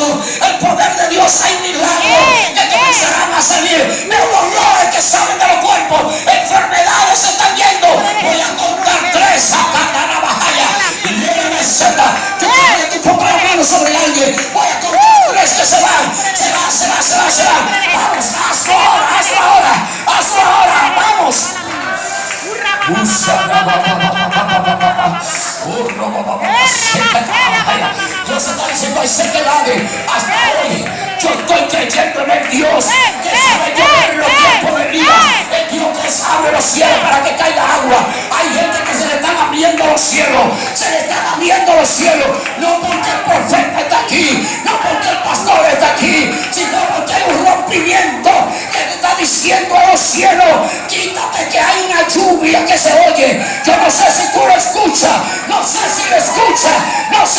sanando. El poder de Dios, hay milagros que comenzarán a salir. Veo dolores que salen de los cuerpos, enfermedades se están yendo. Voy a contar 3. Acá la bajaya. Yo quiero que tú pongas la mano sobre alguien. Voy a contar 3 que se van. Se van. Vamos, hazlo ahora. Vamos. Dios está diciendo, hay sequedades. Hasta hoy yo estoy creyendo en el Dios que sabe llover los tiempos de vida. El Dios que abre los cielos para que caiga agua. Hay gente que se le están abriendo los cielos. No porque el profeta está aquí, no porque el pastor está aquí, sino porque hay un rompimiento que te está diciendo a los cielos: quítate, que hay una lluvia que se oye. Yo no sé si tú lo escuchas, no sé si lo escuchas, no sé